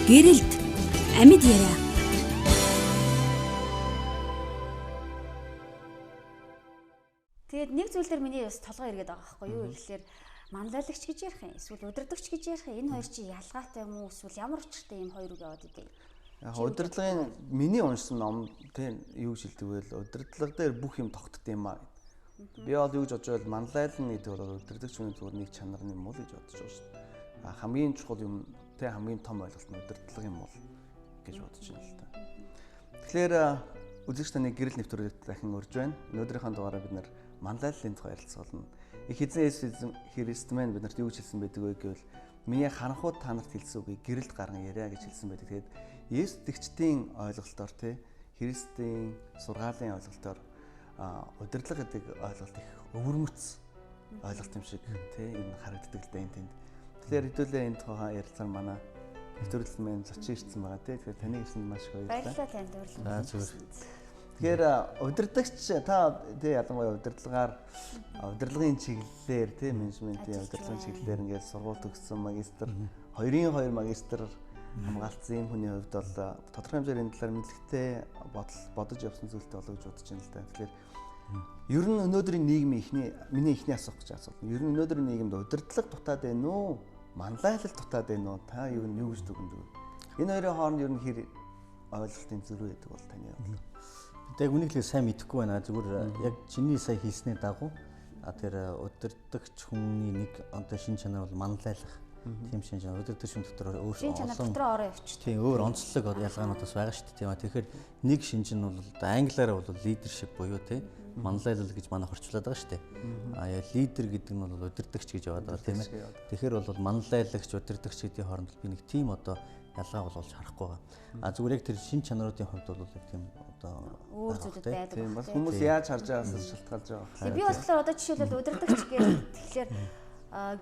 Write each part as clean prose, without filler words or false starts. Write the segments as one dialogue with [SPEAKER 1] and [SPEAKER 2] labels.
[SPEAKER 1] Гэрэлт амьд яриа.
[SPEAKER 2] Тэгээд нэг зүйл дээр миний бас толгой иргээд байгаа байхгүй юу гэхээр манлайлагч гэж ярих юм эсвэл удирдагч гэж ярих энэ хоёр чи ялгаатай юм уу эсвэл ямар учиртай юм хоёр үг яваад идэв.
[SPEAKER 3] Яг удирдлагын миний уншсан ном тийм юу шилдэг вэ? Удирдлага дээр бүх юм тогтд юм аа. Би бол юу гэж бодож байвал манлайлна гэдэг бол удирдагч хүний зүгээр нэг чанар юм уу гэж бодож байгаа шүү дээ. Хамгийн чухал юм тийм хамгийн том ойлголт нь удирдлага юм бол гэж бодож байна л та. Тэгэхээр үзэгч таны гэрэл нэвтрүүлэгт дахин урьж байна. Өнөөдрийнхөө дугаараа бид нэр манлайллын тухай ярилцгаална. Их эзэн Есүс Христ маань биднэрт юу гэж хэлсэн байдаг вэ гэвэл миний харанхууд та нарт хэлсэн үгийг гэрэлд гарган яриа гэж хэлсэн байдаг. Тэгээд Есүс тэгчдийн ойлголтоор те Христийн сургаалын ойлголтоор удирдлага гэдэг ойлголт их өвөрмөц ойлголт юм шиг те энэ харагддаг л да энэ тэнд. Тэгэхээр хэдүүлээ энэ тухай ярилцсан манай нэвтрүүлэл маань зочин ирсэн байгаа те. Тэгэхээр таны ирсэнд маш их баярлалаа.
[SPEAKER 2] Баярлалаа танд урилга.
[SPEAKER 3] Тэгэхээр удирдагч та тий ялангуяа удирдлагын чиглэлээр тий менежментийн удирдлагын чиглэлээр ингээд сургууль төгссөн магистр 2-2 магистр хамгаалцсан юм хүний хувьд бол тодорхой хэмжээний энэ талаар мэдлэгтэй бодож явсан зүйлтэй болоо гэж бодож байна л да. Тэгэхээр ер нь өнөөдрийн нийгмийн миний ихний асуух гэж асуулт. Ер нь өнөөдрийн нийгэмд удирдлага дутаад байна уу? Манлайлал дутаад байна уу? Та юу гэж дүгнэв? Энэ хоёрын хооронд ер нь хэр ойлголтын зөрүү байдаг бол таны бодлоо.
[SPEAKER 4] Тэг үнийг л сайн мэдэхгүй байна. Зүгээр яг чиний сая хэлсний дагуу тэр удирдагч хүний нэг одоо шин чанар бол манлайлах. Тийм шин чанар удирдагч хүн дотор өөр
[SPEAKER 2] шин чанар дотор ороо явчих.
[SPEAKER 4] Тийм өөр онцлог ялгаануудаас байгаа шүү дээ. Тийм аа. Тэгэхээр нэг шинж нь бол англиараа бол leadership буюу тийм манлайлал гэж манай хорчлоод байгаа шүү дээ. Аа лидер гэдэг нь бол удирдагч гэж яваад байгаа тийм ээ. Тэгэхээр бол манлайлагч удирдагч гэдгийн хооронд би нэг тийм одоо ялгаа болж харахгүй байгаа. А зүгээр яг тэр шин чанаруудын хувьд бол яг тийм одоо
[SPEAKER 2] өөр зүйлүүд байдаг.
[SPEAKER 3] Тийм бас хүмүүс яаж харж байгаагаас шалтгаалж байгаа.
[SPEAKER 2] Би болохоор одоо жишээлбэл удирдагч гэхээр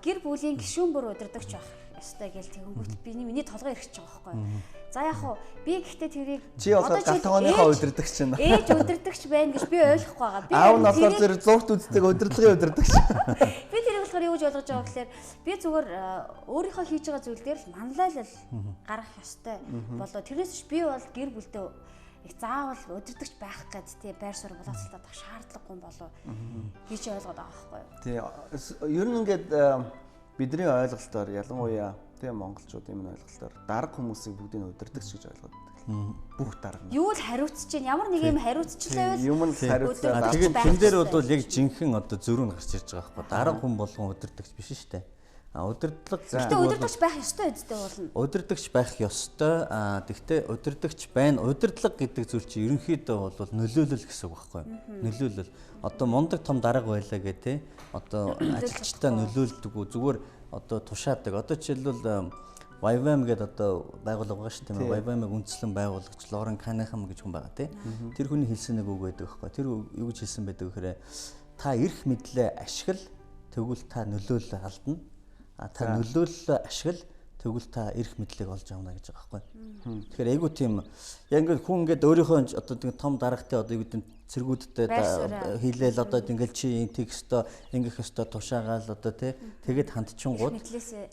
[SPEAKER 2] гэр бүлийн гишүүн бүр удирдагч байх ёстой гэж тэгэнгүүт миний толгой ирэх гэж байгаа байхгүй. За яг хуу би гэхдээ тэрийг
[SPEAKER 3] чи одоо галтгооныхоо удирдагч байна.
[SPEAKER 2] Ээж удирдагч байна гэж би ойлгохгүй байгаа.
[SPEAKER 3] Аав нь болохоор зэрэг зургт үздэг удирдлагын удирдагч.
[SPEAKER 2] Би тэрийг болохоор юу гэж ойлгож байгаа гэхээр би зүгээр өөрийнхөө хийж байгаа зүйл дээр л манлайлал гаргах ёстой болоо. Тэрнээс ч би бол гэр бүлдээ их заавал удирдагч байх гэд тий байр суурь боловсруулах шаардлагагүй юм болоо гэж ойлгоод байгаа байхгүй юу.
[SPEAKER 3] Тий ер нь ингээд бидний ойлголтоор ялангуяа тий монголчууд юм ойлголтоор дарга хүмүүсийг бүгдийг удирдагч гэж ойлгоод байдаг. Бүх дарга.
[SPEAKER 2] Юу л хариуцж чинь ямар нэг юм хариуцчлаа байвал
[SPEAKER 3] юм л хариуцлаа.
[SPEAKER 4] Тэгээд тэн дээр бол яг жинхэнэ одоо зөрүү нь гарч ирж байгаа байхгүй. Дарга хүн болгон удирдагч биш шүү дээ. Удирдлага
[SPEAKER 2] гэхдээ удирдагч байх ёстой үстэй болно.
[SPEAKER 4] Удирдагч байх ёстой. Тэгвэл удирдагч байна. Удирдлага гэдэг зүйл чинь ерөнхийдөө бол нөлөөлөл гэсэн үг байхгүй юу? Нөлөөлөл. Одоо мундаг том дарга байлаа гэх тээ. Одоо ажилчтай нөлөөлдөг үү? Зүгээр одоо тушаадаг. Одоо жишээлбэл YVM гэдэг одоо байгууллага байгаа шүү дээ. YVM-ыг үндэслэн байгуулагч Лорен Канехам гэж хүн байгаа тий. Тэр хүний хэлсэн нэг үг байдаг байхгүй. Тэр юу гэж хэлсэн байдаг гэхээр та эрх мэдлээ ашигла тэгвэл та нөлөөлөл алдна. Та нөлөөлөл ашигла тэгвэл та эрх мэдлийг олж авна гэж байгаа байхгүй. Тэгэхээр айгуу тийм яг ингээд хүн ингээд өөрийнхөө одоо том даргатай одоо юу гэдэг цэргүүдтэй хийлээл одоо ингээд чи текстөө ингэх ёстой тушаагаал одоо тэгээд хандчингууд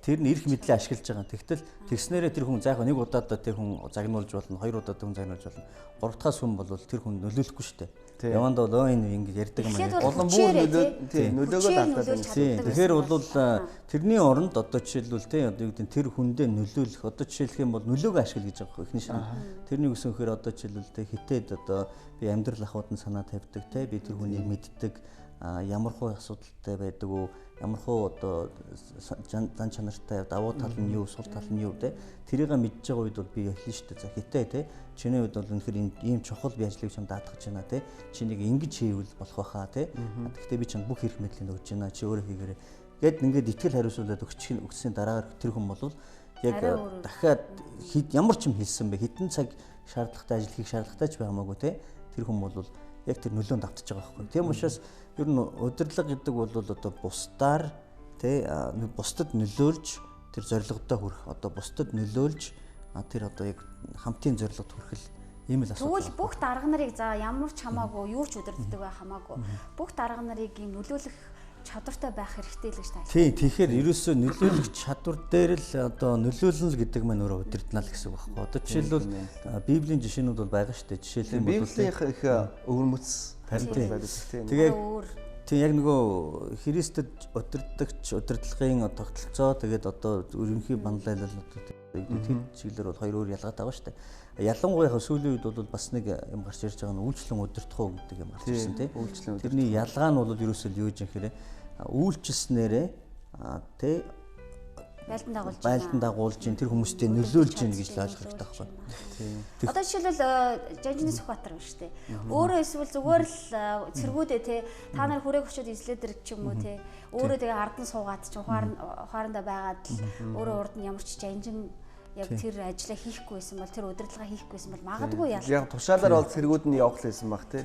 [SPEAKER 4] тэр нь эрх мэдлээ ашиглаж байгаа. Тэгтэл тэгснээрээ тэр хүн заах нэг удаад тэр хүн загнуулж болно, хоёр удаад хүн загнуулж болно. Гурав дахь хүн бол тэр хүн нөлөөлөхгүй шүү дээ. Яванд бол энэ ингэ ярьдаг юм аа.
[SPEAKER 3] Улам бүр нөлөөгөө алдаад байна.
[SPEAKER 4] Тэгэхээр бол тэрний оронд одоо жишээлбэл одоо юу гэдэг тэр хүндээ нөлөөлөх одоо жишээлх юм бол нөлөөгөө ашигла гэж байгаа ихний шин. Тэрний үсэн гэхээр одоо жишээлбэл хитэд одоо би амьдрал ахуйд нь санаа тавьдаг би тэр хүнийг мэддэг ямар хуу асуудалтай байдаг уу ямар хуу одоо зан чанартай давуу тал нь юу сул тал нь юу тэрийг мэдж байгаа үед бол би хэлнэ шүү дээ за хитэ чиний үед бол үнэхээр ийм чухал би ажлыг чам даатгах гэж байна чинийг ингэж хийвэл болох байхаа гэхдээ би чам бүх эрх мэдлийг өгч байна чи өөрөө хийгээрэй гэд ингээд итгэл хариуцуулаад өгсөн дараагаар тэр хүн бол яг дахиад ямар ч юм хэлсэн бэ хитэн цаг шаардлагатай ажил хийх шаардлагатай ч байгаагүй тэр хүн бол яг тэр нөлөөнд автаж байгаа байхгүй. Тийм учраас ер нь удирдлага гэдэг бол одоо бусдаар бусдад нөлөөлж тэр зорилгодоо хүрэх одоо бусдад нөлөөлж тэр одоо яг хамтын зорилгод хүрэхэл ийм л асуудал.
[SPEAKER 2] Тэгвэл бүх дарга нарыг за ямар ч хамаагүй юу ч удирддаг байх хамаагүй бүх дарга нарыг ийм нөлөөлөх чадвартай байх хэрэгтэй л гэж тайлбар.
[SPEAKER 4] Тийм тэгэхээр ерөөсөө нөлөөлөх чадвар дээр л одоо нөлөөлнө л гэдэг маань өөрөө удирдна л гэсэн үг байхгүй. Одоо жишээлбэл Библийн жишээнүүд бол байгаа шүү дээ. Жишээлбэл
[SPEAKER 3] Библийн их өвөрмөц
[SPEAKER 4] тийм яг нөгөө Христэд удирдлагын тогтолцоо тэгээд одоо ерөнхий банлайлал тэр чиглэлээр бол хоёр өөр ялгаатай байгаа шүү дээ. Ялангуяа сүүлийн үед бол бас нэг юм гарч ирж байгаа нь үйлчлэн удирдах уу гэдэг юм гарч ирсэн тийм. Тэрний ялгаа нь бол ерөөсөө юу гэж юм хэрэг үйлчлснээрээ тий байлдан дагуулж тэр хүмүүстээ нөлөөлж гин гэж л ойлгох хэрэгтэй байхгүй.
[SPEAKER 2] Одоо жишээлбэл Жанжины Сүхбаатар юм шүү дээ. Өөрөө эсвэл зүгээр л цэргүүдээ те та нар хүрээг өчөөд излээдэр ч юм уу те өөрөө тэгээ ардан суугаад ч ухаандаа байгаад л өөрөө урд нь ямар ч Жанжин яг тэр ажлаа хийхгүй байсан бол тэр удирдлагаа хийхгүй байсан бол магадгүй яа.
[SPEAKER 3] Яг тушаалаар бол цэргүүд нь явах байсан баг те.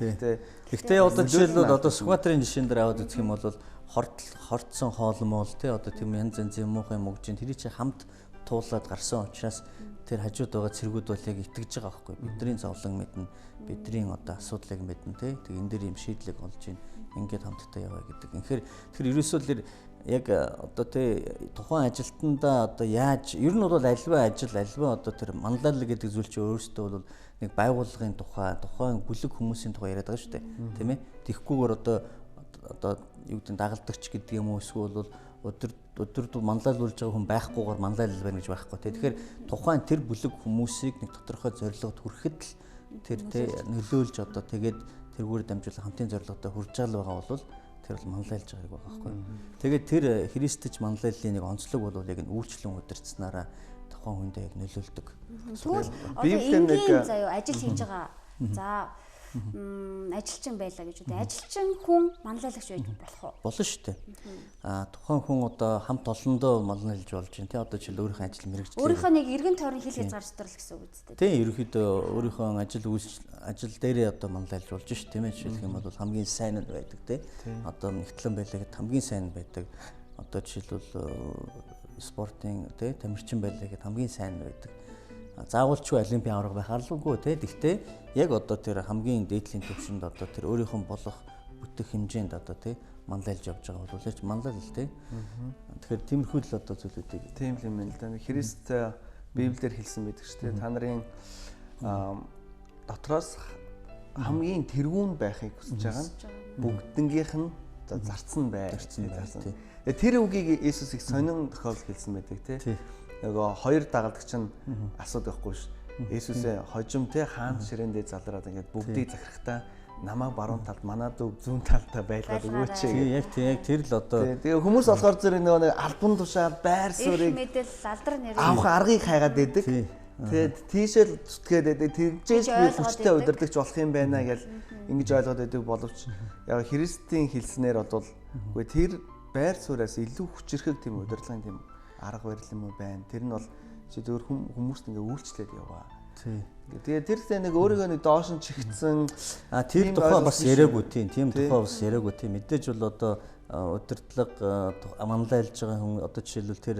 [SPEAKER 4] Гэхдээ одоо жишээлбэл одоо Сүхбаатарын жишээн дээр аваад үзэх юм бол хорцсон хоолмол те одоо тийм янз янзын муухай мөгжин тэр чи хамт туулаад гарсан учраас тэр хажууд байгаа цэргүүд бол яг итгэж байгаа байхгүй. Бидний зовлон мэднэ, бидний одоо асуудлыг мэднэ те. Тэг энэ дээр юм шийдлэг олж ийн ингээд хамтдаа яваа гэдэг. Тэгэхээр тэр ерөөсөө л яг одоо те тухайн ажилтнаа одоо яаж ер нь бол альва одоо тэр манлайлал гэдэг зүйл чинь өөрөөсөө бол нэг байгууллагын тухайн бүлэг хүмүүсийн тухай яриад байгаа шүү дээ. Тийм ээ. Тэгхгүйгээр одоо юу гэдэг дагалдагч гэдэг юм уу эсвэл бол өдөрт манлайлуулж байгаа хүн байхгүйгээр манлайлал байна гэж байхгүй тий. Тэгэхээр тухайн тэр бүлэг хүмүүсийг нэг тодорхой зорилгод хүрэхэд л тэр тий нөлөөлж одоо тэгээд тэргээр дамжуулан хамтын зорилгодоо хүрж байгаа бол тэр бол манлайлж байгааг байгаа байхгүй. Тэгээд тэр Христч манлайллын нэг онцлог бол яг энэ үйлчлэн удирдсанараа тухайн хүндээ яг нөлөөлдөг.
[SPEAKER 2] Тэгвэл одоо заяа ажил хийж байгаа. За ажилчин байлаа гэж үү. Ажилчин хүн манлайлагч байж болох уу?
[SPEAKER 4] Болно шүү дээ. Тухайн хүн одоо хамт олондоо манлайлж болж байна тий. Одоо жишээл өөрийнхөө ажил мэргэжлээ.
[SPEAKER 2] Өөрийнхөө нэг эргэн тойрон хил хязгаарчлал гэсэн үг үстэй.
[SPEAKER 4] Тий, ерөөхдөө өөрийнхөө ажил дээрээ одоо манлайлж болж шүү тийм ээ. Жишээлх юм бол хамгийн сайн нь байдаг тий. Одоо нэгтлэн байлаа гэд хамгийн сайн байдаг. Одоо жишээлбэл спортын тий тамирчин байлаа гэд хамгийн сайн нь байдаг. Заавалчгүй олимпийн авраг байх албагүй тий. Гэхдээ яг одоо тэр хамгийн дээдлийн түвшинд одоо тэр өөрийнхөө болох бүтэх хэмжээнд одоо тий манлайлж явж байгаа бол ч манлайлал тий. Тэгэхээр тиймэрхүү л одоо зүйлүүдийг
[SPEAKER 3] тийм л юм л да. Христ Библиэр хэлсэн байдаг шүү дээ. Та нарын дотроос хамгийн тэргүүн байхыг хүсэж байгаа нь бүгднгийнх нь зарцсан бай. Тэр үгийг Иесус их сонин тохиолдол хэлсэн байдаг тий. Нөгөө хоёр дагалдагч нь асуудаг байхгүй ш. Иесусээ хожим те хаан ширэндээ залраад ингээд бүгдийг захирахтаа намаа баруун талд манад зүүн талдаа байлгаад өгөөч.
[SPEAKER 4] Яг тэр л одоо
[SPEAKER 3] тэгээ хүмүүс болохоор зэрэг нөгөө нэг альбан тушаал байр суурийг
[SPEAKER 2] мэдэл алдар нэр
[SPEAKER 3] авах аргыг хайгаад байдаг. Тэгээд тийшэл зүтгээд байдаг. Тэржээс би хүчтэй удирдахч болох юм байна гэж ингэж ойлгоод байдаг боловч яг Христийн хэлснээр бол үгүй тэр байр суураас илүү хүчрэхэг тийм удирдлагын тийм арга барил юм уу байна. Тэр нь бол зөвхөн хүмүүст ингээ үйлчлээд яваа. Тэгээ тэр нэг өөрийгөө нэг доош нь чихсэн
[SPEAKER 4] тэр тухай бас яриаггүй тийм тухай бас яриаггүй тийм мэдээж бол одоо удирдлага манлайлж байгаа хүн одоо жишээлбэл тэр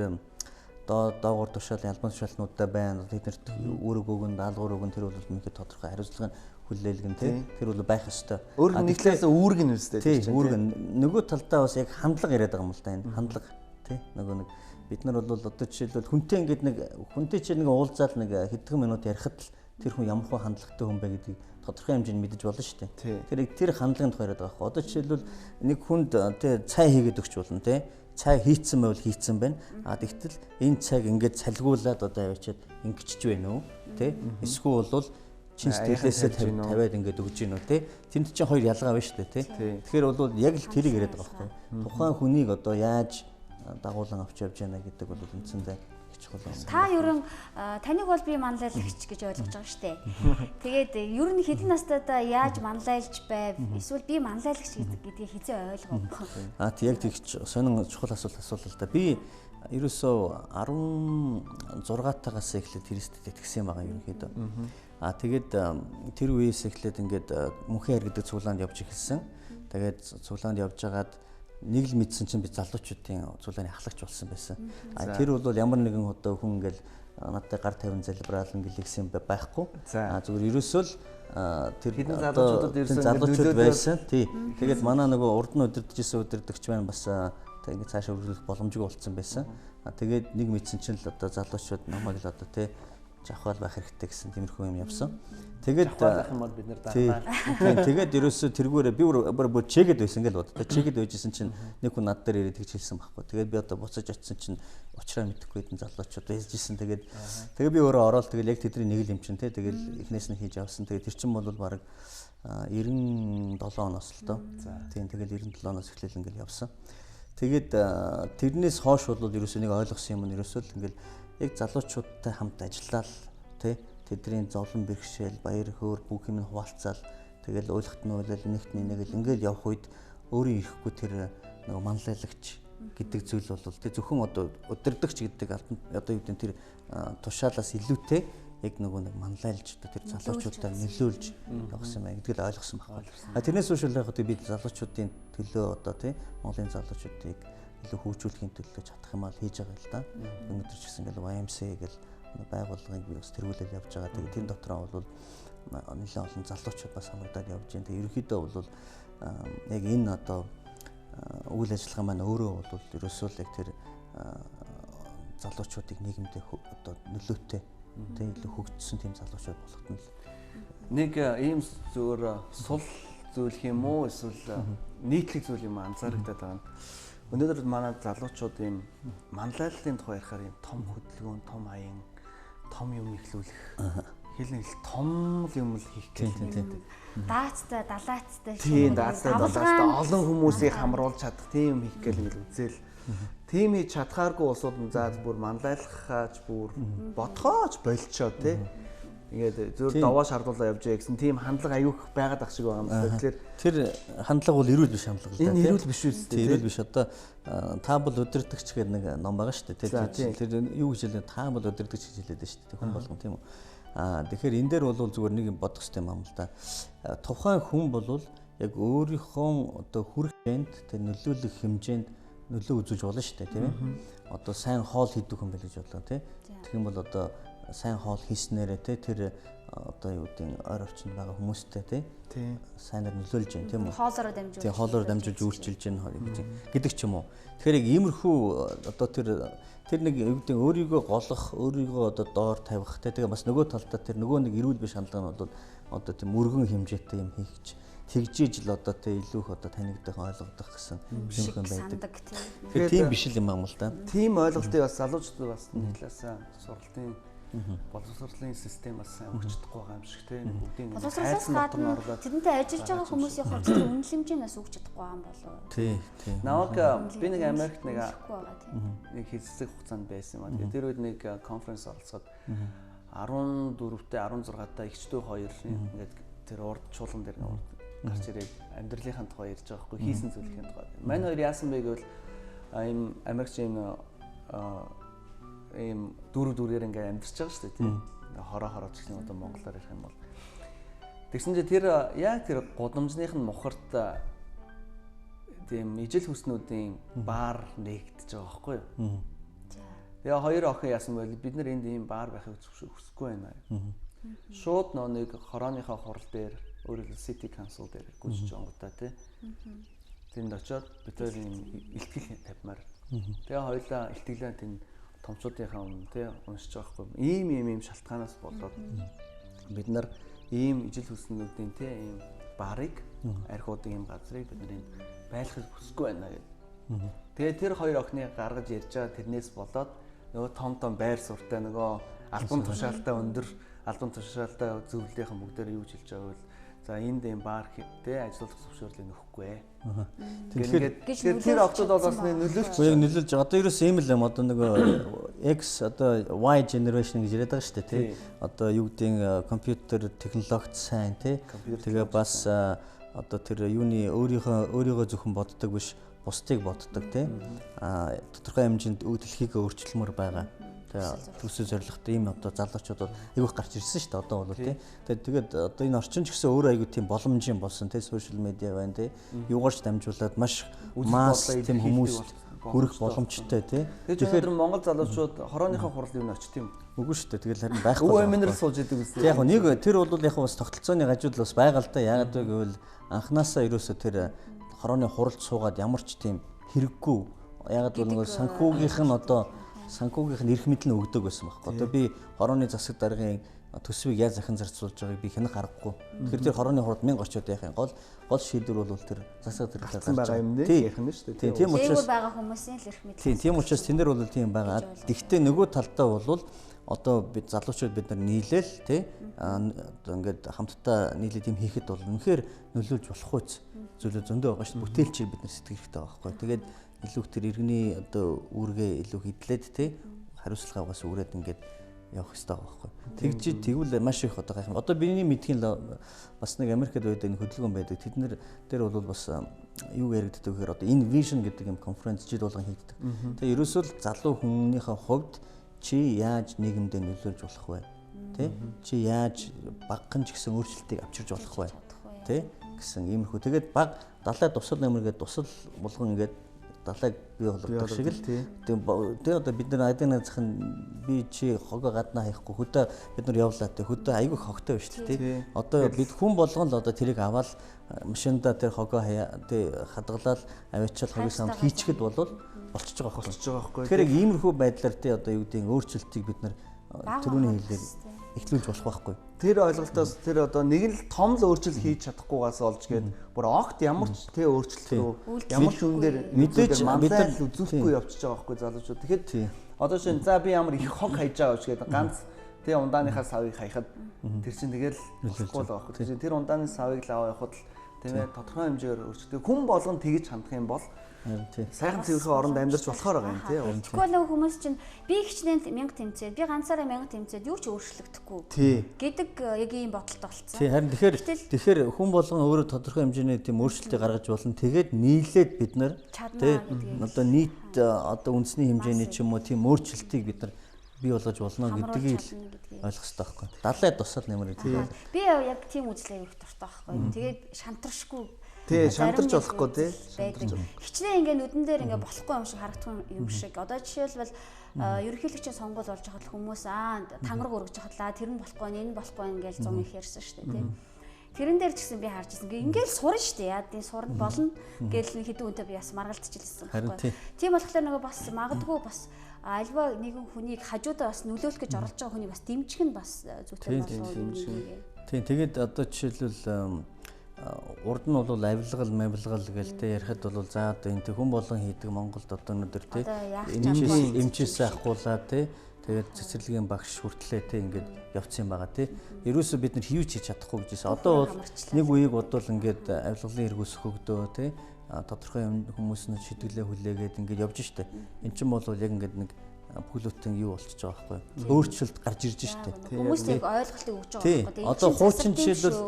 [SPEAKER 4] доогуур тушаалын албан тушаалнуудаа байна. Тэднэрт өөрөөгөөг нь даалгавар өгөн тэр бол мэдээ тодорхой хариуцлагын хүлээлгэн тийм тэр бол байх ёстой.
[SPEAKER 3] Өөр нэг талаас үүрэг нь үстэй
[SPEAKER 4] тийм үүрэг нөгөө талдаа бас яг хандлага яриад байгаа юм л да энэ хандлага тийм нөгөө нэг бид нар бол одоо жишээлбэл хүнтэй чи нэг уулзаад нэг хэдхэн минут ярихад л тэр хүн ямар хөө хандлагатай хүн бэ гэдгийг тодорхой хэмжээнд мэдэж болно шүү дээ. Тэр хандлагын тухай яриад байгаа хөө. Одоо жишээлбэл нэг хүнд цай хийгээд өгч болно тий. Цай хийцэн байвал хийцэн байна. Тэгтэл энэ цайг ингээд салгиулаад одоо яваачаад ингэчж байна уу тий. Эсвэл бол чин сэтгэлээсээ тавиад ингээд өгж гин үү тий. Тэнд чинь хоёр ялгаа байна шүү дээ тий. Тэгэхээр бол яг л тэрийг яриад байгаа хөө. Тухайн хүнийг одоо яаж дагуулan авч явж яана гэдэг бол үндсэндээ чухал байна.
[SPEAKER 2] Та ерөн таныг бол би манлайлагч гэж ойлгож байгаа шүү дээ. Тэгээд ер нь хэдэн настайдаа яаж манлайлж байв? Эсвэл би манлайлагч гэдгийг хизээ ойлгов.
[SPEAKER 4] Яг тэгч сонин чухал асуулт асуулаа л да. Би ерөөсөө 16 тагаас эхлээд Христэд итгэсэн байгаа юм ерөнхийдөө. Тэгээд тэр үеэс эхлээд ингээд мөнхийн хайр гэдэг цуглаанд явж эхэлсэн. Тэгээд цуглаанд явж байгаад нэг л мэдсэн чинь би залуучуудын цуглааны ахлагч болсон байсан. Тэр бол ямар нэгэн одоо хүн ингээл надад гар тавин залбираалan гэлэгсэн байхгүй. Зүгээр ерөөсөө л тэр
[SPEAKER 3] Хэдэн залуучуудад ирсэн
[SPEAKER 4] залуучууд байсан. Тий. Тэгээд манай нөгөө урд нь удирдахжсэн удирдагч байна бас тэгээд цаашаа үргэлжлэх боломжгүй болцсон байсан. Тэгээд нэг мэдсэн чинь л одоо залуучууд намайг л одоо тий жавхаал байх хэрэгтэй гэсэн тиймэрхүү юм явсан. Тэгээд
[SPEAKER 3] байх юм бол бид нэр дармаа.
[SPEAKER 4] Тэгээд ерөөсөө тэргүүрээ би бүр чегэд байсан гэж боддог. Чегэд байжсэн чинь нэг хүн над дээр ирээд тэгж хэлсэн байхгүй. Тэгээд би одоо буцаж очисон чинь уучраа мэдэхгүй хэдэн залуучууд байжсэн. Тэгээд би өөрөө ороод тэгээд яг тэдний нэг л юм чинь тий. Тэгээд эхнээс нь хийж авсан. Тэгээд тэр чинь бол баг 97 оноос л доо. Тийм тэгээд 97 оноос эхлээл ингээл явсан. Тэгээд тэрнээс хойш бол ерөөсөө нэг ойлгосон юм нь ерөөсөө л ингээл яг залуучуудтай хамт ажиллаад тий тэдний зовлон бэрхшээл баяр хөөр бүх юм хуваалцаал тэгэл уйлахт нь уйлал нэгтний нэг л ингээд явах үед өөрөө ирэхгүй тэр нэг манлайлагч гэдэг зүйл бол тий зөвхөн одоо удирдахч гэдэг одоо юу гэдэг тэр тушаалаас илүүтэй яг нэг манлайлж тэр залуучуудаа нөлөөлж явсан байна гэдгийг ойлгосон байхгүй. Тэрнээс үүш л яг би залуучуудын төлөө одоо тий Монголын залуучуудыг илүү хөгжүүлэхийн төлөө чадах юм аа хийж байгаа л да. Өнөөдөр ч гэсэн ингээл YMCA гэл байгууллагыг би бас тэргүүлэл явж байгаа. Тэгээд тэр дотроо бол нэлээд олон залуучууд бас хамрагдаад явж байна. Тэгээд ерөнхийдөө бол яг энэ одоо үйл ажиллагаа маань өөрөө бол ерөөсөө л яг тэр залуучуудыг нийгэмдээ одоо нөлөөтэй тэгээд илүү хөгжсөн тийм залуучууд болгоход нь
[SPEAKER 3] нэг ийм зөвөр сул зүйл юм уу эсвэл нийтлэг зүйл юм анзаарэгдээд байгаа нь өнөөдөр манай залуучууд ийм манлайллын тухай ярихаар ийм том хөдөлгөөн, том аян, том юм ихлүүлэх хэл нэг том юм л хийх гэдэг.
[SPEAKER 2] Даацтай, далаацтай
[SPEAKER 3] тийм даацтай, далаацтай олон хүмүүсийг хамруулж чадах тийм юм хийх гэл ингээл үзэл. Тийм хийж чадхааргүй улсууд нь заа бүр манлайлахаач бүр бодхооч болчоо тий. Ингээд зөв даваа шаардуулаа явж байгаа гэсэн тийм хандлага аюух байгаад ах шиг байгаа юм байна. Тэгэхээр
[SPEAKER 4] тэр хандлага бол эрүүл биш хандлага л да.
[SPEAKER 3] Энэ эрүүл биш үү?
[SPEAKER 4] Эрүүл биш. Одоо та бол удирдахч гэдэг нэг ном байгаа шүү дээ. Тэр юу гэж хэлээ та бол удирдахч гэж хэлээд шүү дээ. Хүн болгон тийм үү. Тэгэхээр энэ дээр бол зүгээр нэг юм бодох хэрэгтэй юм л да. Тухайн хүн бол яг өөрийнхөө одоо хүрх хэмжээнд тэр нөлөөлөх хэмжээнд нөлөө үзүүлж болно шүү дээ, тийм ээ. Одоо сайн хоол хийдэг хүн байл гэж бодлоо, тийм. Тэгэх юм бол одоо сайн хоол хийснээрээ тэр одоо юу гэдэг ойр орчинд байгаа хүмүүстэй тийм сайнаар нөлөөлж байна тийм үү
[SPEAKER 2] хоолороо дамжуулж
[SPEAKER 4] тийм хоолороо дамжуулж үйлчилж байна гэдэг ч юм уу. Тэгэхээр яг иймэрхүү одоо тэр нэг юу гэдэг өөрийгөө голох, өөрийгөө одоо доор тавих тэгээ бас нөгөө талдаа тэр нөгөө нэг эрүүл биш хандлага нь бол одоо тийм мөргөн хэмжээтэй юм хийх тэгжиж л одоо тэ илүү их одоо танигдах ойлгодох гэсэн юм байдаг. Тэгэхээр тийм биш л юм аа л да.
[SPEAKER 3] Тийм ойлголтыг бас залуучууд бас нэг талаасаа сургалтын боловсролын систем бас сайн өгч чадахгүй байгаа юм шиг тийм бүгдийн
[SPEAKER 2] хайрцаг дотор нь орлоо. Тэдэнтэй ажиллаж байгаа хүмүүсийн хувьд үнэлэмж үнэмжээс өгч чадахгүй байгаа юм болов уу?
[SPEAKER 4] Тий.
[SPEAKER 3] Наваг би нэг Америкт нэг хэсэг хугацаанд байсан юм аа. Тэгээд тэр үед нэг конференс оролцоод 14-тэй 16-тай эгчдүү хоёр ингээд тэр урд чуулган дээр гарч ирээд амьдралынхаа тухай ярьж байгаа хгүй хийсэн зүйлийн тухай. Мань хоёр яасан бэ гэвэл ийм Америкчийн ийм дүүрээр ингээ амьдарч байгаа шүү дээ тийм. Хороо ч гэсэн одоо монголоор ярих юм бол. Тэгсэн чинь тэр яг тэр гудамжных нь мухарт тийм ижил хүснүүдийн баар нэгдэж байгаа байхгүй юу? Тэгээ хоёр охин яасан байл бид нар энд ийм баар байхыг хүсэхгүй байна. Шууд нэг хорооныхоо хурал дээр өөрөлд City Council дээр гүйцэж онгодоо тий. Тэнд очиод бид хоёр ийм илтгэл тавьмаар. Тэгээ хоёулаа илтгэлээ тэнд томчуудынхаа өмнө тий уншиж байгаа хгүй. Ийм шалтгаанаас болоод бид нар ийм ижил хүснүүдийн тий ийм баарыг архиудын ийм газрыг бид нар энд байлгахыг хүсэхгүй байна гэдэг. Тэгээ тэр хоёр охины гаргаж ярьж байгаа тэрнээс болоод нөгөө том байр суртай нөгөө албан тушаалтай өндөр албан тушаалтай зөвлөлийнхэн бүгдээр юу хэлж байгаа вэ? За энд ийм баар тий ажилуулах зөвшөөрлийг өгөхгүй ээ. Тэгэхээр тэр октод бол бас нөлөөлж
[SPEAKER 4] нөлөөлж одоо ерөөс ийм л юм одоо нөгөө X одоо Y generation гэж яриад байгаа шүү дээ тий. Одоо юу гэдэг компьютер технологид сайн тий. Тэгээ бас одоо тэр юуны өөрийгөө зөвхөн боддог биш бусдыг боддог тий. Тодорхой хэмжээнд дэлхийг өөрчлөлмөр байгаа. Төсөө зорилготой ийм одоо залуучууд айгүйх гарч ирсэн шүү дээ одоо бол тий. Тэгээд одоо энэ орчин ч гэсэн өөрөө айгүй тийм боломжийн болсон тий сошиал медиа байна тий. Юугаарч дамжуулаад маш масс тийм хүмүүс хүрэх боломжтой тий.
[SPEAKER 3] Тэгэхээр өнөөдөр Монгол залуучууд хорооныхоо хурал юу нөч тийм
[SPEAKER 4] үгүй шүү дээ. Тэгэл харин байхгүй.
[SPEAKER 3] өвөө минер сууж идэг үстэй.
[SPEAKER 4] Яг нэг тэр бол яг бас тогтолцооны гажууд бас байгаа л да. Яагаад вэ гэвэл анханасаа ерөөсө тэр хорооны хуралд суугаад ямар ч тийм хэрэггүй. Яагаад бол нөгөө санхүүгийнх нь эрх мэдэл нь өгдөг байсан байхгүй. Одоо би хорооны засаг даргын төсвийг яаж захин зарцуулж байгааг би хянах аргагүй. Тэгэхээр тэр хорооны хурд 1000 орчууд яахын гол шийдвэр бол тэр засаг даргын
[SPEAKER 3] гарсан байгаа юм дээ. Ярих нь шүү дээ.
[SPEAKER 4] Тийм учраас
[SPEAKER 2] байгаа хүмүүсийн л эрх мэдэл.
[SPEAKER 4] Тийм учраас тэн дээр бол тийм байгаа. Гэхдээ нөгөө талдаа бол одоо бид залуучууд бид нар нийлээл тий одоо ингээд хамтдаа нийлээд юм хийхэд бол үнэхээр нөлөөлж болох үз зүйлүүд зөндөө байгаа шүү дээ. Бүтээлчийг бид нар сэтгэх хэрэгтэй байгаа байхгүй. Тэгээд илүү тэр иргэний одоо үүргээ илүү хидлээд тий хариуцлагаагаас үрээд ингээд явах хэрэгтэй байгаа байхгүй. Тэгвэл маш их одоо гайхам. Одоо биний мэдхийн бас нэг Америкт байдаг хөдөлгөөн байдаг. Тэднэр дээр бол бас юу яригддаг гэхээр одоо энэ vision гэдэг юм конференц жил болгон хийгддэг. Тэгээ ерөөсөө л залуу хүмүүнийхээ хувьд чи яаж нийгэмдээ нөлөөлж болох вэ? Тэ? Чи яаж багхан ч гэсэн өөрчлөлтийг авчирч болох вэ? Тэ? Гэсэн иймэрхүү. Тэгээд баг далай тусал нэмэр гэдэг тусал болгон ингээд далайг бий болгодог шиг л тэгээ одоо бид нар айдын захын би чи хогоо гаднаа хаяхгүй хөдөө бид нар явлаа тэ хөдөө айгүй хогтой биш л тий одоо бид хүн болгон л одоо тэрийг аваад машинда тэр хогоо тэ хадгалаад аваачаал хогийн самд хийчихэд болчихж байгаа байхгүй тэгэхээр яг иймэрхүү байдлаар тий одоо юу гэдэг өөрчлөлтийг бид нар түрүүний хэлээр эхлүүлж болох байхгүй.
[SPEAKER 3] Тэр ойлголтоос тэр одоо нэг л том л өөрчлөлт хийж чадахгүйгаас олж гээд бүр огт ямар ч тэ өөрчлөлт рүү ямар ч юм дээр
[SPEAKER 4] мэдээж
[SPEAKER 3] манлай л үзүүлэхгүй явчихж байгаа байхгүй залуучууд. Тэгэхээр одоо шинэ за би ямар их хог хайж байгаа гэж гээд ганц тэ ундааныхаа савыг хаяхад тэр чинь тэгэл болохгүй л байгаа байхгүй. Тэр ундааны савыг л аваа явахад л тийм ээ тодорхой хэмжээгээр өөрчлөлт. Хүн болгон тэгж хандах юм бол сайхан цэвэрхэн оронд амьдарч болохоор байгаа юм тий.
[SPEAKER 2] Тэгвэл нөгөө хүмүүс чинь би хичнээн 1000 тэмцээд би ганцаараа 1000 тэмцээд юу ч өөрчлөгдөхгүй гэдэг яг ийм бодолтой болцсон.
[SPEAKER 4] Тий харин тэгэхээр хүн болгон өөрөө тодорхой хэмжээний тийм өөрчлөлтийг гаргаж болно. Тэгээд нийлээд бид нар тий одоо нийт одоо үндэсний хэмжээний ч юм уу тийм өөрчлөлтийг бид нар бий болгож болно гэдгийг ойлгох хэрэгтэй байхгүй. Далай тусал нэмэр тий.
[SPEAKER 2] Би яг тийм үзлээ өрөх дуртай байхгүй. Тэгээд шантаршгүй
[SPEAKER 3] тий шантарч болохгүй тий
[SPEAKER 2] хичнээн ингээ нүдэн дээр ингээ болохгүй юм шиг харагдах юм шиг. Одоо жишээлбэл ерөнхийлөгчийн сонгуул болж хахад хүмүүс тангараг өргөж хахадлаа тэр нь болохгүй энэ болохгүй ингээл зам их ярьсан шүү дээ тий. Тэрэн дээр ч гэсэн би харж ирсэн. Ингээл сурна шүү дээ. Яа тийм сурна болно гэл хэдэн үнтэй би бас маргалдчихлээ байхгүй. Тийм болохоор нөгөө бас магадгүй бас альва нэгэн хүнийг хажуудаа бас нөлөөлөх гэж оролж байгаа хүнийг бас дэмжих нь бас зүйтэй болов.
[SPEAKER 4] Тийм тэгээд одоо жишээлбэл урд нь бол авилгал гэлтэй ярихад бол за одоо энэ хүн болгон хийдэг Монголд одоо өнөдөр тий эмчээс ахгуулаа тий тэгээд цэцэрлэгийн багш хүртлээ тий ингээд явцсан байгаа тий ерөөсөө бид нар хийвч хийж чадахгүй гэжсэн. Одоо бол нэг үеийг бодвол ингээд авилгалын хэрэг өсөх өгдөө тий тодорхой хүмүүс нь шидэглээ хүлээгээд ингээд явж штэ. Эн чинь бол яг ингээд нэг бүхлөтэн юу болчихж байгаа байхгүй өөрчлөлт гарч ирж штэ.
[SPEAKER 2] Хүмүүс яг ойлголтыг өгч байгаа байхгүй.
[SPEAKER 4] Одоо хуучин жишээлбэл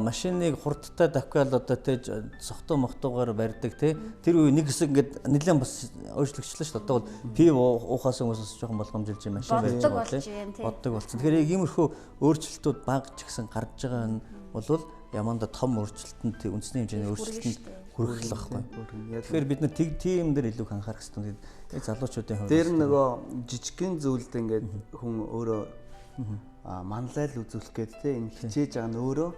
[SPEAKER 4] машиныг хурдтай давхиал одоо тэ сохтуу мохтуугаар барьдаг тэ тэр үе нэг хэсэг ингээд нэлээд бас өөрчлөгчлөө шүү дээ. Одоо бол пив уухаас хүмүүс жоохон болгоомжилж машин барьж байгаа тэ боддог болсон. Тэгэхээр яг иймэрхүү өөрчлөлтүүд баг ч гэсэн гарч байгаа нь бол яманда том өөрчлөлтөнд үндэсний хэмжээний өөрчлөлтөнд хүрэх л байхгүй. Тэгэхээр бид нар тийм дээр илүү анхаарах хэрэгтэй. Яг залуучуудын хувьд
[SPEAKER 3] дээр нөгөө жижигхэн зүйлд ингээд хүн өөрөө манлайл үзүүлэх гээд те энэ хичээж байгаа нь өөрөө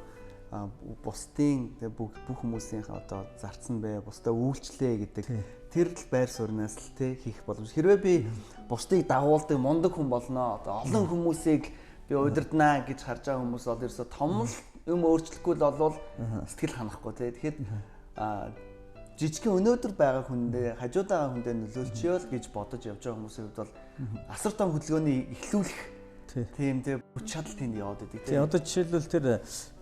[SPEAKER 3] бусдын бүх хүмүүсийн одоо зарцсан бай бусдаа үйлчлээ гэдэг тэр л байр сууриас л те хийх боломж. Хэрвээ би бусдыг дагуулдаг мундаг хүн болно одоо олон хүмүүсийг би удирднаа гэж харж байгаа хүмүүс бол ерөөсө том юм өөрчлөхгүй л болвол сэтгэл ханахгүй те. Тэгэхээр жижигхэн өнөөдөр байгаа хүндээ хажууд байгаа хүндээ нөлөөлчихё л гэж бодож явж байгаа хүмүүсийн хувьд бол асар том хөдөлгөөний эхлүүлэх тийм хүч чадал тэнд яваад байдаг тийм.
[SPEAKER 4] Одоо жишээлбэл тэр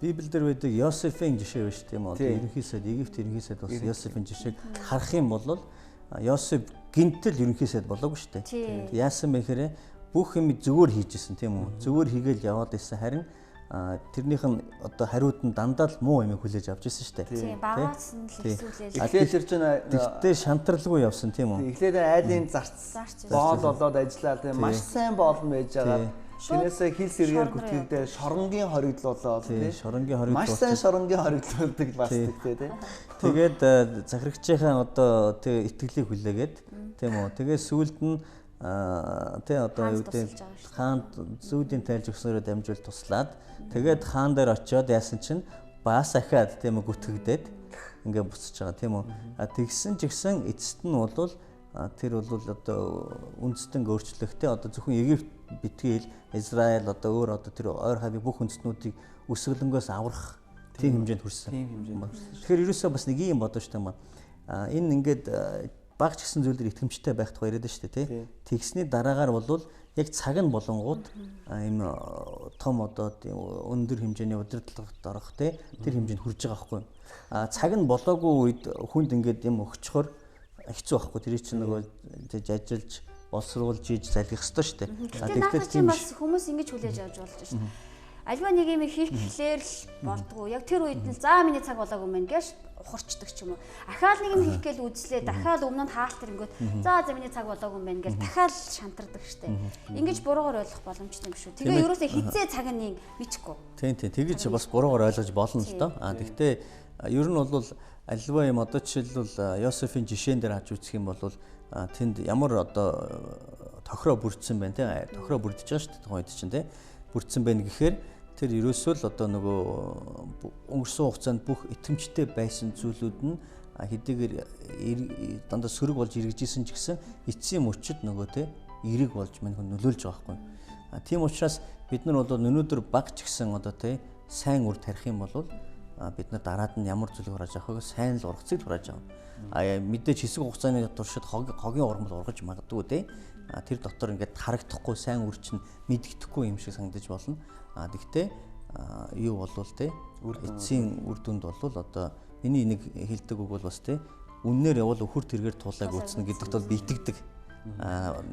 [SPEAKER 4] Библиэл дээр байдаг Йосефийн жишээ байна шүү тийм үү? Ерөнхий сайд Египт ерөнхий сайд бас Йосефийн жишээг харах юм бол Йосеф гинтэл ерөнхий сайд болоогүй шүү дээ. Яасан бэ гэхээр бүх юм зөвөр хийжсэн тийм үү? Зөвөр хийгээл яваад исэн харин тэрнийх нь одоо хариуд нь дандаа л муу юм хүлээж авч ирсэн шүү дээ.
[SPEAKER 2] Тийм багаас нь л хэсүүлээ.
[SPEAKER 3] Эхлээд тэр чинь
[SPEAKER 4] тэгтээ шантралгүй явсан тийм үү?
[SPEAKER 3] Эхлээд айлын зарц боол болоод ажиллаа тийм маш сайн боол нь байж байгаа. Тэрнээсээ хил сэргээр гүтгэгдээ шоронгийн хоригдлуулаад
[SPEAKER 4] тий шоронгийн хоригдл
[SPEAKER 3] маш сайн шоронгийн хоригдлуулдаг бас тий.
[SPEAKER 4] Тэгээд захирагчийн одоо тий итгэлийг хүлээгээд тийм үү. Тэгээд сүүлд нь тий одоо юу гэдэг хаанд зүүдийн тайлж өгснөөрөө дамжуул туслаад тэгээд хаан дээр очиод яасан чинь бас ахаад тийм үү гүтгэгдээд ингээ буцаж байгаа тийм үү. Тэгсэн ч гэсэн эцэст нь бол тэр бол одоо үндэстэн өөрчлөлттэй одоо зөвхөн Египт битгийл Израиль одоо өөр одоо тэр ойр хавийн бүх үндэстнүүдийг өсгөлөнгөөс аврах тийм хэмжээнд хүрсэн. Тэгэхээр ерөөсөө бас нэг юм бодож штэ юм. Энэ ингээд багч гэсэн зүйлээр итгэмжтэй байх тухай яриад штэ тий. Тэгсний дараагаар бол яг цаг нь болонгууд ийм том одоо өндөр хэмжээний удирдлагад орох тий тэр хэмжээнд хүрж байгаа байхгүй. Цаг нь болоогүй үед хүнд ингээд юм өгчхөр хэцүү байхгүй. Тэр чинь нөгөө ажиллаж боловсруулж ийж залгих ёстой шүү дээ.
[SPEAKER 2] Тэгэхээр тийм бас хүмүүс ингэж хүлээж авч болж шүү дээ. Альва нэг юм хийх гэхлээр л болдгоо. Яг тэр үед нь за миний цаг болоогүй мэн гэж ухарчдаг ч юм уу. Ахаал нэг юм хийх гээл үзлээ. Дахиад өмнө нь хаалт ирэнгүүт за миний цаг болоогүй мэн гэж дахиад шантардаг шүү дээ. Ингэж буруугаар ойлгох боломжтой юм шүү. Тэгээ ерөөсөө хизээ цаг нь мэдхгүй.
[SPEAKER 4] Тийм тэгэж бас буруугаар ойлгож болно л доо. Гэхдээ ер нь бол альва юм одоо жишээлбэл Йосефийн жишээн дээр хаж үзэх юм бол тэнд ямар одоо тохироо бүрдсэн байна те тохироо бүрдэж байгаа шүү дээ тухайд чинь те бүрдсэн байна гэхээр тэр ерөөсөө л одоо нөгөө өнгөрсөн хугацаанд бүх итгэмжтэй байсан зүйлүүд нь хэдийгээр дандаа сөрөг болж иргэжсэн ч гэсэн эцсийн мөчөд нөгөө те эрэг болж мань хүн нөлөөлж байгаа байхгүй. Тийм учраас бид нар бол өнөөдөр баг ч гэсэн одоо те сайн үр тарих юм бол бид нар дараад нь ямар зүйлийг хурааж авах вэ? Сайн л ургацыг хурааж авах. Мэдээж хэсэг хугацааны туршид хогийн ургамал ургаж магадгүй те. Тэр дотор ингээд харагдахгүй сайн үр чинь мэддэхгүй юм шиг санагдаж болно. Тэгвэл юу болвол те эцсийн үр дүнд бол одоо миний нэг хэлдэг үг бол бас те үннээр явал өхөр тэргээр туулайг үүснэ гэдэгт бол би итгэдэг.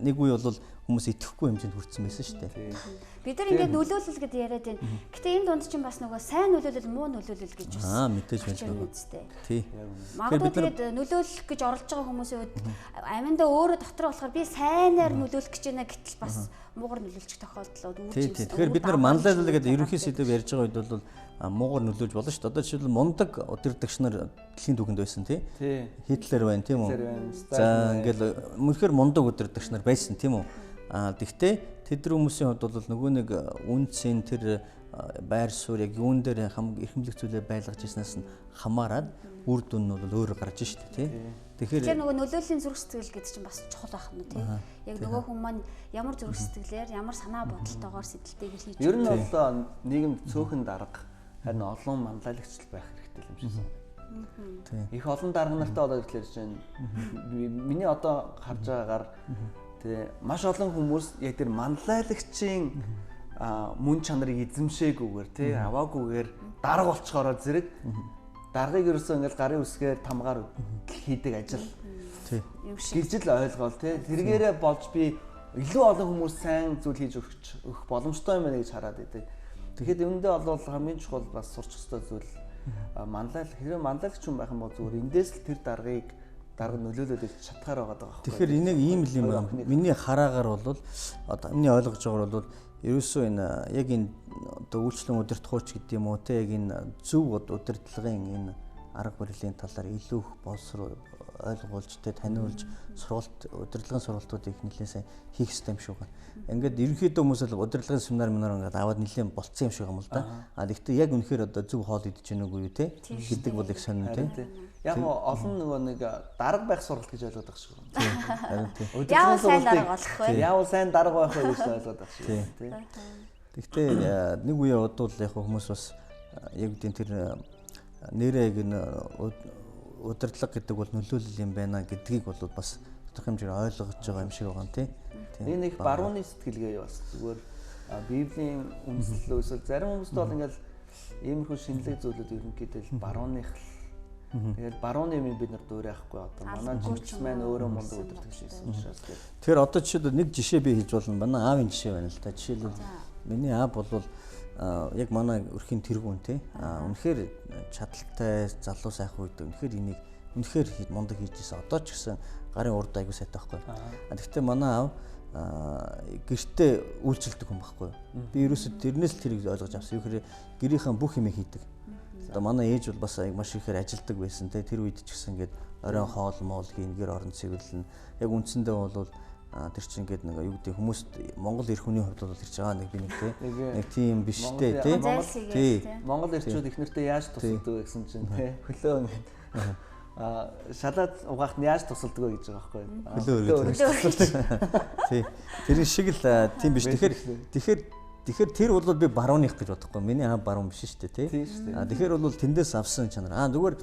[SPEAKER 4] Нэг үе бол хүмүүс итгэхгүй хэмжээнд хүрсэн байсан шүү дээ.
[SPEAKER 2] Бид нар ингээд нөлөөлөл гэдээ яриад байна. Гэтэ энэ дунд чинь бас нөгөө сайн нөлөөлөл муу нөлөөлөл гэж байна.
[SPEAKER 4] Мэдээж байна. Тий.
[SPEAKER 2] Магадгүй тэгээд нөлөөлөх гэж оролж байгаа хүмүүсийн үед аминдаа өөрөө дотор болохоор би сайнаар нөлөөлөх гэж байна гэтэл бас муугар нөлөөлчих тохиолдлууд үүрч байна.
[SPEAKER 4] Тэгэхээр бид нар манлайлал гэдэг ерөнхий сэдв ярьж байгаа үед бол муугар нөлөөлж болно шүү дээ. Одоо жишээлбэл мундаг удирдагч нар дэлхийн түүхэнд байсан тий. Хитлер байна тийм үү? За ингээл мөнхөр мундаг удирдагч нар байсан тийм үү? Тэгвэл тэдэр хүмүүсийн хувьд бол нөгөө нэг үнцэн тэр байр суурь яг юун дээр эрхэмлэх зүйлээ байлгаж ирснээс нь хамаарад үр дүн нь бол өөр гарч штэ тий. Тэгэхээр
[SPEAKER 2] нөгөө нөлөөллийн зүрх сэтгэл гэдэг чинь бас чухал байх нь тий. Яг нөгөө хүн маань ямар зүрх сэтгэлээр ямар санаа бодолтойгоор сэтэлтэйгээр хийж
[SPEAKER 3] ер нь бол нийгэмд цөөхөн дарга харин олон манлайлагч байх хэрэгтэй юм шиг санагдав. Их олон дарга нартай болоод ирлээ чинь миний одоо харж байгаагаар тэгээ маш олон хүмүүс яг тэр манлайлагчийн мөн чанарыг эзэмшээгүйгээр тий аваагүйгээр дарга болцохороо зэрэг даргыг ерөөсөө ингээл гарын үсгээр тамгаар хийдэг ажил гэж л ойлгоол тий тэргээрээ болж би илүү олон хүмүүс сайн зүйл хийж өгөх боломжтой юм байна гэж хараад байдаг. Тэгэхэд үүндээ бол хамгийн чухал бас сурч өстой зүйл манлайлал хэрэг манлайлагч хүн байх юм бол зүгээр эндээс л тэр дарга нөлөөлөд чадхаар байгаа даа.
[SPEAKER 4] Тэгэхээр энийг ийм л юм байна. Миний хараагаар бол одоо миний ойлгож байгаагаар бол ерөөсөө энэ яг энэ одоо үйлчлэн удирдахууч гэдэг юм уу те яг энэ зөв удирдлагын энэ арга барилын талаар илүү их боловсрол ойлгуулж те таниулж удирдлагын сургалтуудыг нэлээд сайн хийх хэрэгтэй юм шиг байна. Ингээд ерөнхийдөө хүмүүс л удирдлагын семинар ингээд аваад нэлээд болцсон юм шиг юм л да. Гэхдээ яг үнэхээр одоо зөв хоол идэж гэнэ үгүй юу те гэдэг бол их сонирн те.
[SPEAKER 3] Яг олон нөгөө нэг дарга байх сургалт гэж ойлгоод байгаа шүү.
[SPEAKER 2] Тийм. Яавал сайн дарга болох вэ?
[SPEAKER 3] Яавал сайн дарга байх вэ гэж ойлгоод байгаа шүү. Тийм.
[SPEAKER 4] Гэхдээ нэг үе бодвол яг хүмүүс бас яг үдийн тэр нэрээ яг энэ удирдлага гэдэг бол нөлөөлөл юм байна гэдгийг бол бас тодорхой хэмжээр ойлгож байгаа юм шиг байгаа юм тий.
[SPEAKER 3] Энэ их барууны сэтгэлгээ бас зүгээр Библийн үндэслэлөөс зарим хүмүүст бол ингээл иймэрхүү шинэлэг зүйлүүд ерөнхийдөө барууных тэгээд барууны юм бид нар дуурайхгүй одоо манай жинкс маань өөрөө мундаг удирдах шийсэн учраас
[SPEAKER 4] тэгэхээр одоо жишээлбэл нэг жишээ би хэлж болно. Манай аавын жишээ байна л да. Жишээлбэл миний аав бол яг манай өрхийн тэргүүн тий. Үнэхээр чадaltaй залуу сайхан үед үнэхээр энийг үнэхээр мундаг хийж ирсэн. Одоо ч гэсэн гарын урд аягүй сайтай байхгүй. Гэхдээ манай аав гэртээ үйлчлдэг хүн байхгүй юу. Би ерөөсөө тэрнээс л тэрийг ойлгож авсан. Юу гэхээр гэрийнхэн бүх юм хийдэг. Одоо манай ээж бол бас маш ихээр ажилдаг байсан те. Тэр үед ч гэсэн ингээд оройн хоол моол хийн гэр орон цэвэрлэн. Яг үндсэндээ бол тэр чинь ингээд нэг юу гэдэг хүмүүст Монгол эрх хүний хувьд бол ирж байгаа нэг би нэг те. Нэг тийм биш те.
[SPEAKER 3] Тий. Монгол эрчүүд их нэртэй яаж тусалдаг вэ гэсэн чинь те. Хөлөө шалаад угаахт нь яаж тусалдаг вэ гэж байгаа байхгүй юу?
[SPEAKER 4] Хөлөө. Тий. Тэр шиг л тийм биш. Тэгэхээр тэр бол би барууных гэж бодохгүй. Миний баруун биш шүү дээ, тий. Тэгэхээр бол тэндээс авсан чанар. Зүгээр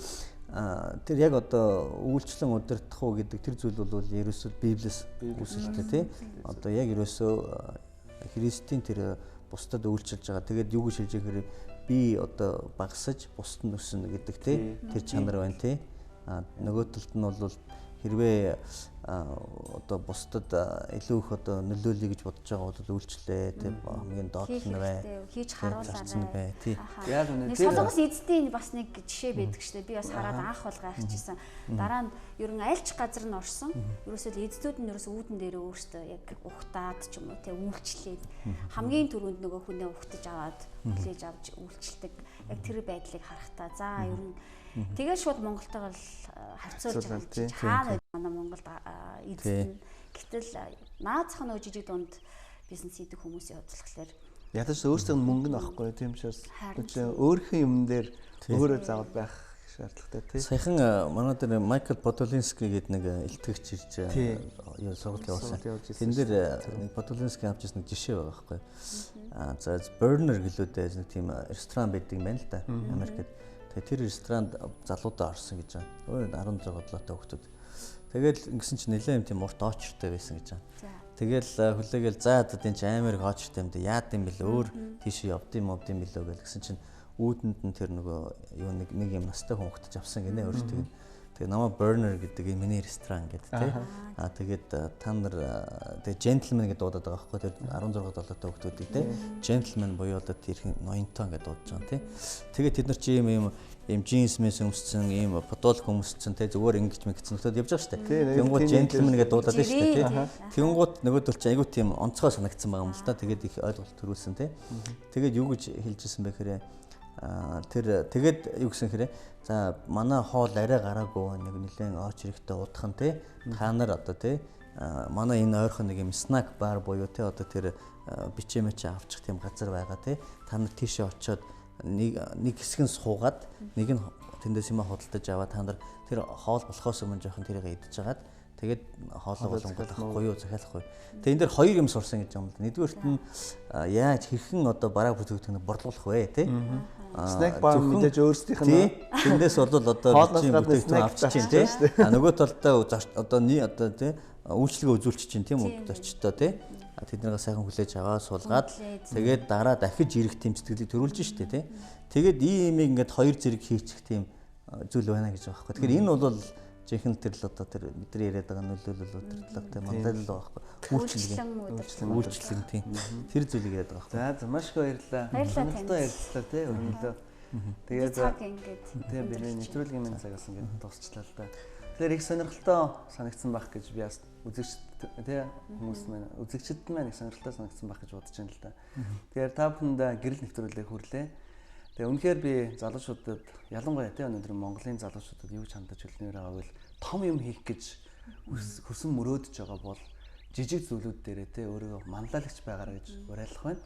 [SPEAKER 4] тэр яг одоо үйлчлэн удирдах уу гэдэг тэр зүйл бол ерөөсөө Библиэс үсэлтэй, тий. Одоо яг ерөөсөө Христийн тэр бусдад үйлчилж байгаа. Тэгээд юу гэж хэлж байгааг би одоо багасаж бусд нь өснө гэдэг, тий. Тэр чанар байна, тий. Нөгөө талд нь бол хэрвээ одоо бусдад илүү их одоо нөлөөлөе гэж бодож байгаа бол үйлчлээ тийм хамгийн доотлол нь бай.
[SPEAKER 2] Хийж харуулаарай.
[SPEAKER 4] Тийм.
[SPEAKER 3] Яг үнэ.
[SPEAKER 2] Солонгос эзэдийн бас нэг жишээ байдаг шүү дээ. Би бас хараад анх бол гайхчихсан. Дараа нь ерөн айлч газар нь орсон. Ерөөсөө эзэдүүд нь ерөөсөө үүдэн дээрээ өөртөө яг ухтаад ч юм уу тийм үйлчлээд хамгийн түрүүнд нөгөө хүнээ ухтаж аваад хүлээж авч үйлчлдэг. Яг тэр байдлыг харахтаа за ерөн тэгээд шууд Монголтойгоо харьцуулж байгаа юм чинь хаана манай Монголд эзэн гэтэл наацх нөгөө жижиг дунд бизнес хийдэг хүмүүсийн хувьдлахлаар
[SPEAKER 3] ядаж өөрсдөө мөнгө нь авахгүй тийм учраас өөрийнхөө юм дээр өөрөө заавал байх шаардлагатай тийм.
[SPEAKER 4] Саяхан манай дээр Майкл Подолинский гэдэг нэг илтгэгч ирж сургалт явуулсан. Тэн дээр нэг Подолинский авч ирсэн нэг жишээ байгаа байхгүй. За Burner гэлүүдээ нэг тийм ресторан байдаг юм байна л да Америкт. Тэгээ тэр ресторанд залуудаа орсон гэж байгаа. 16 долоотой хүүхдүүд. Тэгэл ингэсэн чинь нэлээд юм тийм урт очертой байсан гэж байгаа. Тэгэл хүлээгээл за одоо тийм амар их очертой юм дэ яад юм бэл өөр тийш явд юм билүү гэсэн чинь үүдэнд нь тэр нөгөө юу нэг юм настай хүн хөтж авсан гинэ өөртөө. Тэгээ намаа Burner гэдэг юм миний ресторан гэдэг тий. Тэгээд та нар тэгээ gentleman гэдэг дуудаад байгаа байхгүй тэр 16 долоотой хүүхдүүдийг тий. Gentleman буюу одоо тэрхэн ноёнтой гэдэг дуудаж байгаа тий. Тэгээд тэд нар чи ийм джинс мэс өмссөн ийм подол хүмүүссэн тий зүгээр ингэж мэгцэн хөтөд явж байгаа шүү дээ. Тэнгууд gentleman гэдэг дуудаад байна шүү дээ тий. Тэнгууд нөгөөдөл чи айгуу тийм онцгой санагдсан байгаа юм л да. Тэгээд их ойлголт төрүүлсэн тий. Тэгээд юу гэж хэлжсэн бэ гэхээр тэр тэгээд юу гэсэн хэрэг за манай хоол арай гараагүй нэг нэлээд ооч хэрэгтэй удахын те та нар одоо те манай энэ ойрхон нэг юм снак бар буюу те одоо тэр бичэмэч авчих тийм газар байгаа те та нар тийшээ очиод нэг хэсэг нь суугаад нэг нь тэндээс юм худалдаж аваад та нар тэр хоол болохоос өмнө жоохон тэрийг идэж жагаад тэгээд хоолоо болонгойлохгүй юу захиалахгүй. Тэгээд энэ дэр хоёр юм сурсан гэж юм л. Нэгдүгээрт нь яаж хэрхэн одоо бараа бүтээгдэхүүнийг борлуулах вэ те
[SPEAKER 3] снэк бар мэдээж өөрсдийнх нь
[SPEAKER 4] тэндээс бол одоо бүтээгдэхүүн авчих чинь тий. Нөгөө талдаа одоо тий үйлчлэгээ үзүүлчих чинь тийм үү очтой тий. Тэднийг сайхан хүлээж аваад суулгаад тэгээд дараа дахиж ирэх тийм сэтгэлийг төрүүлж штэ тий. Тэгээд ийм ингээд хоёр зэрэг хийчих тийм зүйл байна гэж байгаа байхгүй. Тэгэхээр энэ бол жинхэнэ тэр л одоо тэр бидний яриад байгаа нөлөөлөл удирдлагатай мандал байгаа байхгүй. Үйлчлэг тийм. Тэр зүйлийг яриад байгаа байхгүй.
[SPEAKER 3] За маш их баярлалаа. Баярлалаа ярилцлаа тий өрнөлөө. Тэгээд тийм бидний нэвтрүүлгийн минь цагаас ингээд дуусчлаа л да. Тэгэхээр их сонирхолтой санагдсан байх гэж би бас үзэгчд тий хүмүүс маань үзэгчд маань их сонирхолтой санагдсан байх гэж бодож байна л да. Тэгэхээр та бүхэнд гэрэл нэвтрүүлэг хүрлээ. Тэгээ үнэхээр би залуучуудад ялангуяа тий өнөөдөр Монголын залуучуудад юу ч хандаж хэлнээр байгаа бол том юм хийх гэж хүсэн мөрөөдөж байгаа бол жижиг зүйлүүд дээрээ тий өөрөө манлайлагч байгаараа гэж уриалах байна.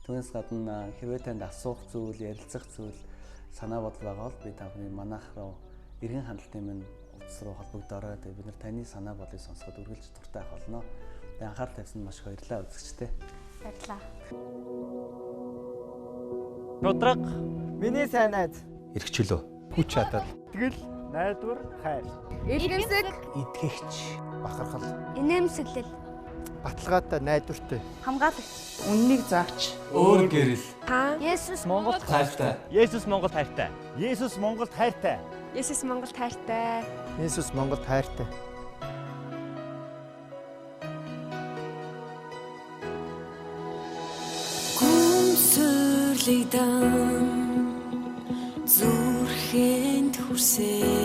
[SPEAKER 3] Түүнээс гадна хэрвээ танд асуух зүйл, ярилцах зүйл санаа бодол байгаа бол би та бүхний манайх руу эргэн хандлтын минь утас руу холбогдоорой. Тэгээ бид нар таны санаа бодлыг сонсоход үргэлж дуртай ах болно. Тэгээ анхаарал тавьсанд маш их баярлалаа үзэгчтэй.
[SPEAKER 2] Баярлалаа.
[SPEAKER 5] Шудраг миний сайн найз
[SPEAKER 4] эрхчлөө
[SPEAKER 5] хүч чадал тэгэл найдвар хайр
[SPEAKER 6] Илгэмсэг,
[SPEAKER 5] итгэгч бахархал
[SPEAKER 6] инээмсэглэл,
[SPEAKER 5] баталгаатай найдвартай
[SPEAKER 6] хамгаалагч.
[SPEAKER 7] Үннийг заавч
[SPEAKER 8] өөр гэрэл
[SPEAKER 6] Та Есүс
[SPEAKER 8] Монгол хайртай.
[SPEAKER 5] Есүс Монголд хайртай. Есүс Монголд хайртай.
[SPEAKER 6] Есүс Монголд хайртай.
[SPEAKER 5] Есүс Монголд хайртай.
[SPEAKER 9] Гүмсэрлэгдэн зүрхэнд хүрсэн